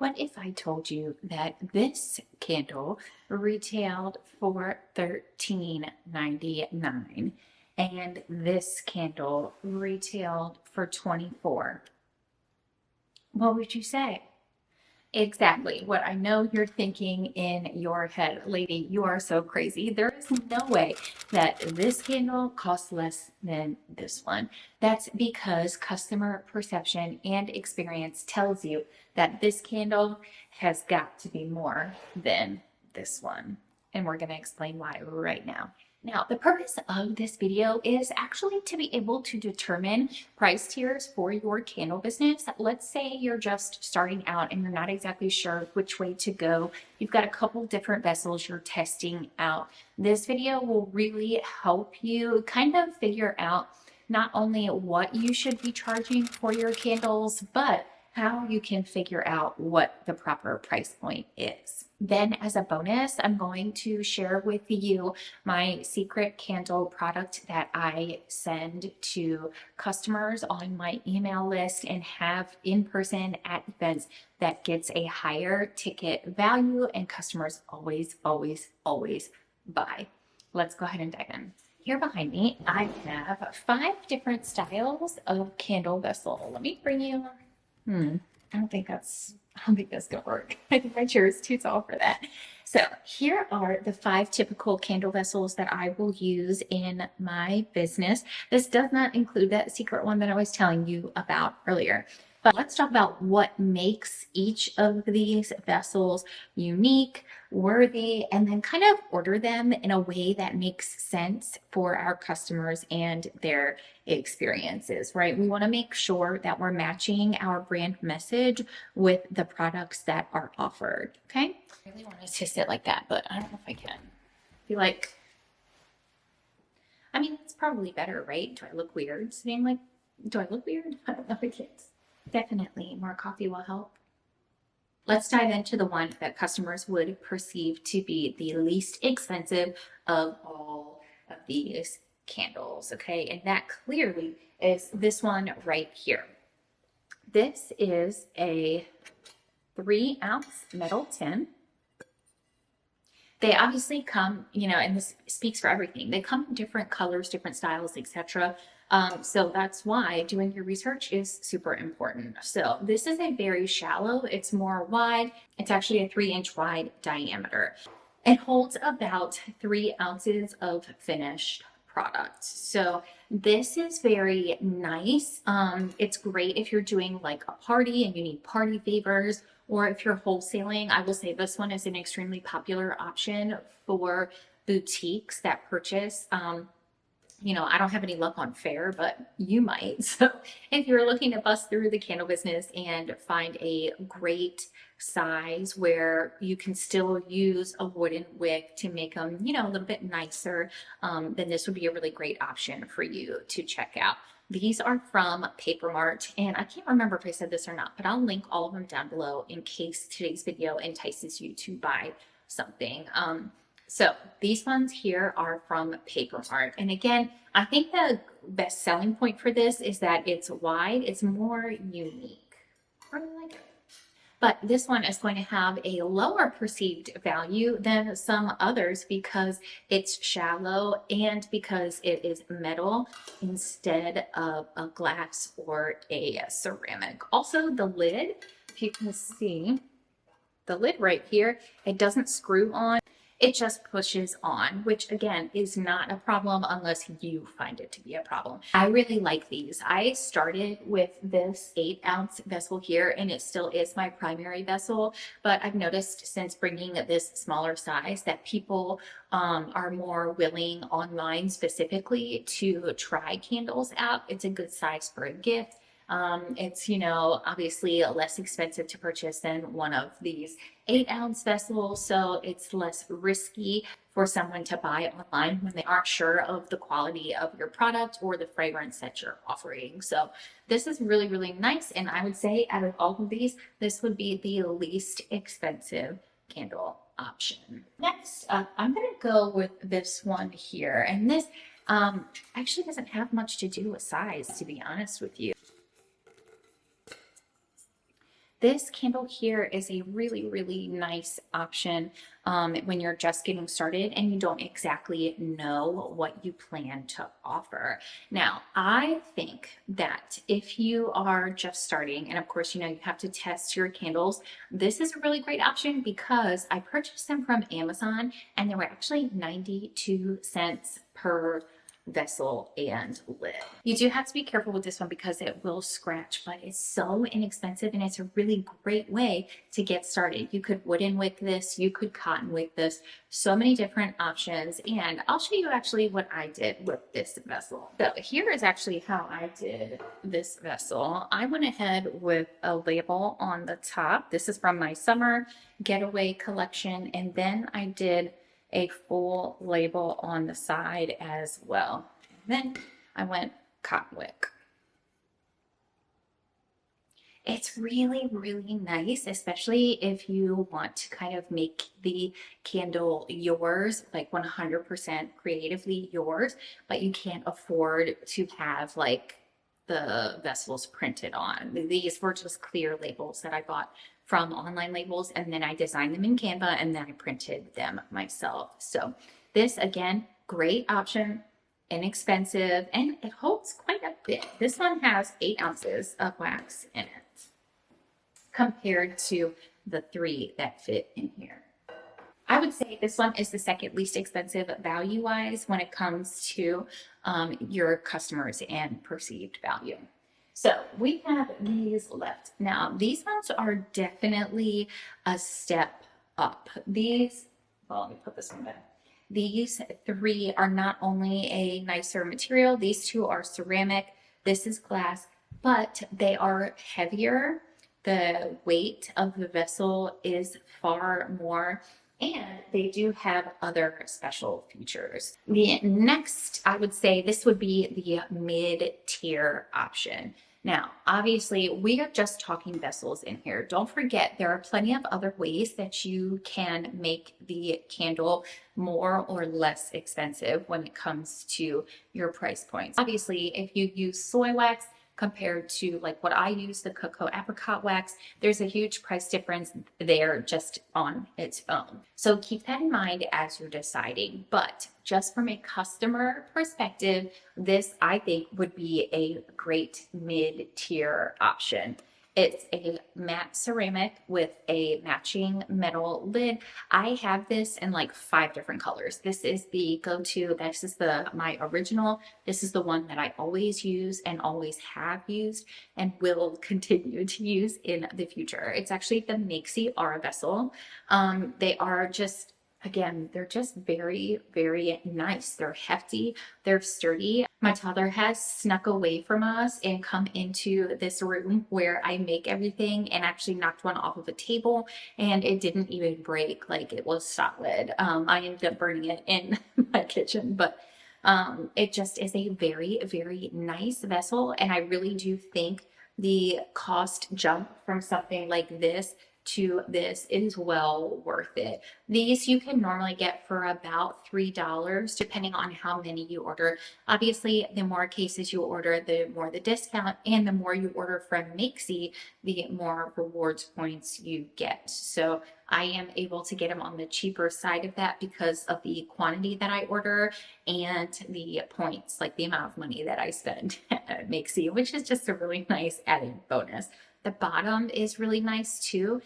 What if I told you that this candle retailed for $13.99 and this candle retailed for 24? What would you say? Exactly what I know you're thinking in your head. Lady, you are so crazy. There is no way that this candle costs less than this one. That's because customer perception and experience tells you that this candle has got to be more than this one. And we're going to explain why right now. Now, the purpose of this video is actually to be able to determine price tiers for your candle business. Let's say you're just starting out and you're not exactly sure which way to go. You've got a couple different vessels you're testing out. This video will really help you kind of figure out not only what you should be charging for your candles, but how you can figure out what the proper price point is. Then as a bonus, I'm going to share with you my secret candle product that I send to customers on my email list and have in person at events that gets a higher ticket value and customers always, always, always buy. Let's go ahead and dive in. Here behind me, I have 5 different styles of candle vessel. Let me bring you I don't think that's gonna work. I think my chair is too tall for that. So here are the 5 typical candle vessels that I will use in my business. This does not include that secret one that I was telling you about earlier. But let's talk about what makes each of these vessels unique, worthy, and then kind of order them in a way that makes sense for our customers and their experiences, right? We want to make sure that we're matching our brand message with the products that are offered, okay? I really wanted to sit like that, but I don't know if I can. I feel like, I mean, it's probably better, right? Do I look weird sitting like, do I look weird? I don't know if it is. Definitely more coffee will help. Let's dive into the one that customers would perceive to be the least expensive of all of these candles, okay? And that clearly is this one right here. This is a 3-ounce metal tin. They obviously come, and this speaks for everything. They come in different colors, different styles, etc. So that's why doing your research is super important. So this is a very shallow, it's more wide. It's actually a 3-inch wide diameter. It holds about 3 ounces of finished product. So this is very nice. It's great if you're doing like a party and you need party favors, or if you're wholesaling. I will say this one is an extremely popular option for boutiques that purchase. I don't have any luck on fair, but you might. So if you're looking to bust through the candle business and find a great size where you can still use a wooden wick to make them, a little bit nicer, then this would be a really great option for you to check out. These are from Paper Mart, and I can't remember if I said this or not, but I'll link all of them down below in case today's video entices you to buy something. So these ones here are from Paper Mart. And again, I think the best selling point for this is that it's wide, it's more unique. I really like it. But this one is going to have a lower perceived value than some others because it's shallow and because it is metal instead of a glass or a ceramic. Also, the lid, if you can see, the lid right here, it doesn't screw on. It just pushes on, which again is not a problem unless you find it to be a problem. I really like these. I started with this 8-ounce vessel here and it still is my primary vessel, but I've noticed since bringing this smaller size that people are more willing online specifically to try candles out. It's a good size for a gift. It's, obviously less expensive to purchase than one of these 8-ounce vessels. So it's less risky for someone to buy online when they aren't sure of the quality of your product or the fragrance that you're offering. So this is really, really nice. And I would say out of all of these, this would be the least expensive candle option. Next up, I'm going to go with this one here. And this actually doesn't have much to do with size, to be honest with you. this candle here is a really, really nice option when you're just getting started and you don't exactly know what you plan to offer. Now, I think that if you are just starting, and of course, you have to test your candles, this is a really great option because I purchased them from Amazon and they were actually 92 cents per vessel and lid. You do have to be careful with this one because it will scratch, but it's so inexpensive and it's a really great way to get started. You could wooden wick this, you could cotton wick this, so many different options. And I'll show you actually what I did with this vessel. So here is actually how I did this vessel. I went ahead with a label on the top. This is from my summer getaway collection. And then I did a full label on the side as well. And then I went cotton wick. It's really, really nice, especially if you want to kind of make the candle yours, like 100% creatively yours, but you can't afford to have like the vessels printed on. These were just clear labels that I bought from online labels, and then I designed them in Canva and then I printed them myself. So this, again, great option, inexpensive, and it holds quite a bit. This one has 8 ounces of wax in it compared to the 3 that fit in here. I would say this one is the second least expensive value-wise when it comes to your customers and perceived value. So we have these left. Now, these ones are definitely a step up. These, well, let me put this one back. These 3 are not only a nicer material, these 2 are ceramic, this is glass, but they are heavier. The weight of the vessel is far more, and they do have other special features. The next, I would say this would be the mid-tier option. Now, obviously, we are just talking vessels in here. Don't forget, there are plenty of other ways that you can make the candle more or less expensive when it comes to your price points. Obviously, if you use soy wax, compared to like what I use, the cocoa apricot wax, there's a huge price difference there just on its own. So keep that in mind as you're deciding. But just from a customer perspective, this I think would be a great mid-tier option. It's a matte ceramic with a matching metal lid. I have this in like 5 different colors. This is the go-to. This is my original. This is the one that I always use and always have used and will continue to use in the future. It's actually the Makesy Aura vessel. They are just, again, they're just very, very nice. They're hefty, they're sturdy. My toddler has snuck away from us and come into this room where I make everything and actually knocked one off of a table, and it didn't even break. Like, it was solid. I ended up burning it in my kitchen, but it just is a very, very nice vessel. And I really do think the cost jump from something like this to this is well worth it. These you can normally get for about $3 depending on how many you order. Obviously, the more cases you order, the more the discount, and the more you order from Makesy, the more rewards points you get. So I am able to get them on the cheaper side of that because of the quantity that I order and the points, like the amount of money that I spend at Makesy, which is just a really nice added bonus. The bottom is really nice too.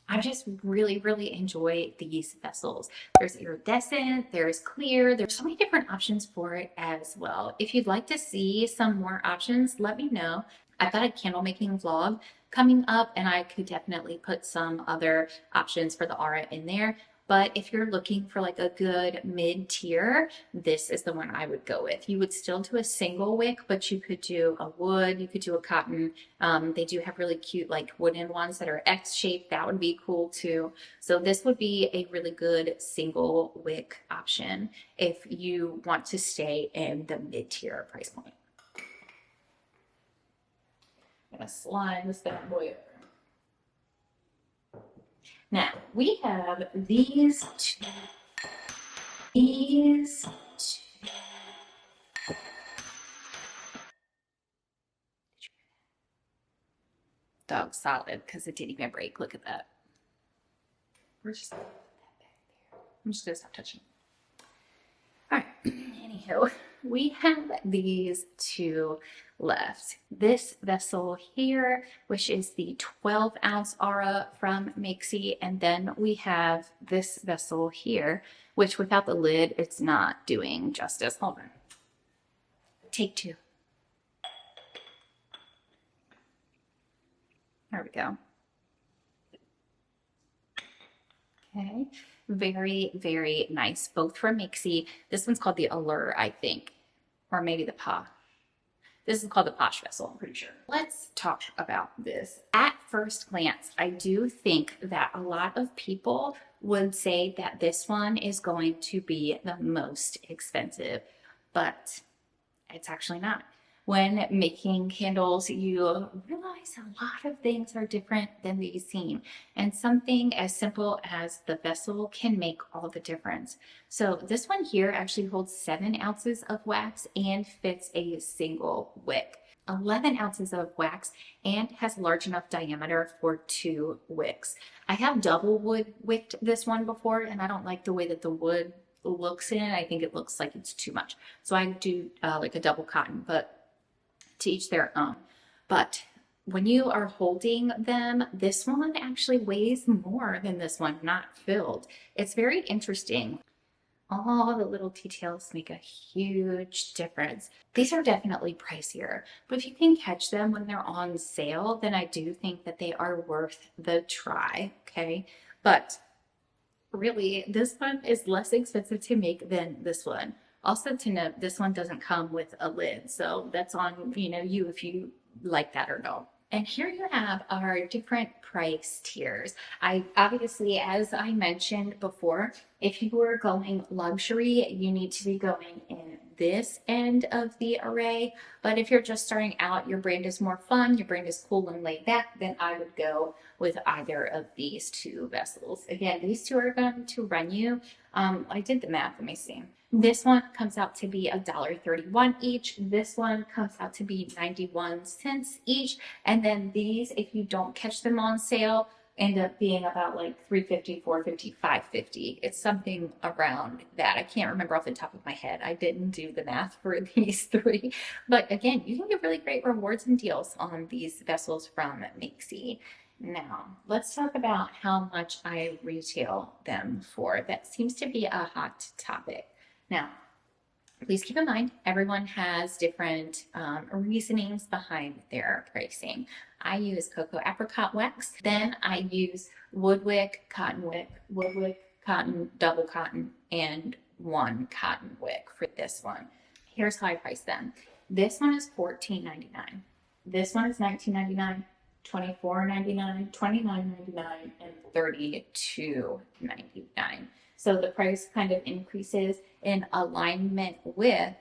I just really, really enjoy these vessels. There's iridescent, there's clear, there's so many different options for it as well. If you'd like to see some more options, let me know. I've got a candle making vlog coming up and I could definitely put some other options for the Aura in there. But if you're looking for like a good mid-tier, this is the one I would go with. You would still do a single wick, but you could do a wood, you could do a cotton. They do have really cute like wooden ones that are X-shaped. That would be cool too. So this would be a really good single wick option if you want to stay in the mid-tier price point. I'm gonna slide this bad boy over. Now, we have these two. The Oh, solid, because it didn't even break. Look at that. I'm just gonna stop touching. All right, anywho, we have these two left. This vessel here, which is the 12-ounce Aura from Makesy, and then we have this vessel here, which without the lid, it's not doing justice. Hold on. Take two. There we go. Okay, very, very nice. Both from Makesy. This one's called the Allure, I think, or maybe the Pa. This is called the Posh vessel, I'm pretty sure. Let's talk about this. At first glance, I do think that a lot of people would say that this one is going to be the most expensive, but it's actually not. When making candles, you realize a lot of things are different than they've seen. And something as simple as the vessel can make all the difference. So this one here actually holds 7 ounces of wax and fits a single wick. 11 ounces of wax and has a large enough diameter for 2 wicks. I have double wood wicked this one before, and I don't like the way that the wood looks in it. I think it looks like it's too much. So I do like a double cotton, but to each their own. But when you are holding them, this one actually weighs more than this one, not filled. It's very interesting. All the little details make a huge difference. These are definitely pricier, but if you can catch them when they're on sale, then I do think that they are worth the try, okay? But really, this one is less expensive to make than this one. Also to note, this one doesn't come with a lid, so that's on you if you like that or not. And here you have our different price tiers. I obviously, as I mentioned before, if you were going luxury, you need to be going in this end of the array. But if you're just starting out, your brand is more fun, your brand is cool and laid back, then I would go with either of these two vessels. Again, these two are going to run you, I did the math, let me see. This one comes out to be $1.31 each. This one comes out to be 91 cents each. And then these, if you don't catch them on sale, end up being about like $3.50, $4.50, $5.50. It's something around that. I can't remember off the top of my head. I didn't do the math for these three. But again, you can get really great rewards and deals on these vessels from Makesy. Now, let's talk about how much I retail them for. That seems to be a hot topic. Now, please keep in mind, everyone has different reasonings behind their pricing. I use cocoa apricot wax, then I use wood wick, cotton, double cotton, and 1 cotton wick for this one. Here's how I price them. This one is $14.99. This one is $19.99. $24.99, $29.99, and $32.99. So the price kind of increases in alignment with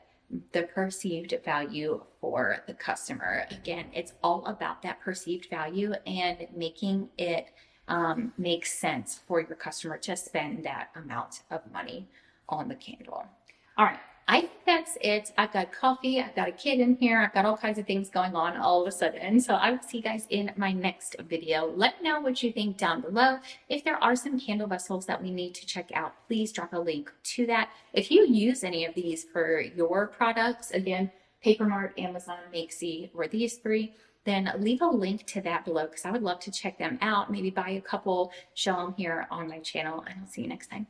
the perceived value for the customer. Again, it's all about that perceived value and making it make sense for your customer to spend that amount of money on the candle. All right. I think that's it. I've got coffee, I've got a kid in here, I've got all kinds of things going on all of a sudden. So I will see you guys in my next video. Let me know what you think down below. If there are some candle vessels that we need to check out, please drop a link to that. If you use any of these for your products, again, Paper Mart, Amazon, Makesy, or these three, then leave a link to that below because I would love to check them out. Maybe buy a couple, show them here on my channel, and I'll see you next time.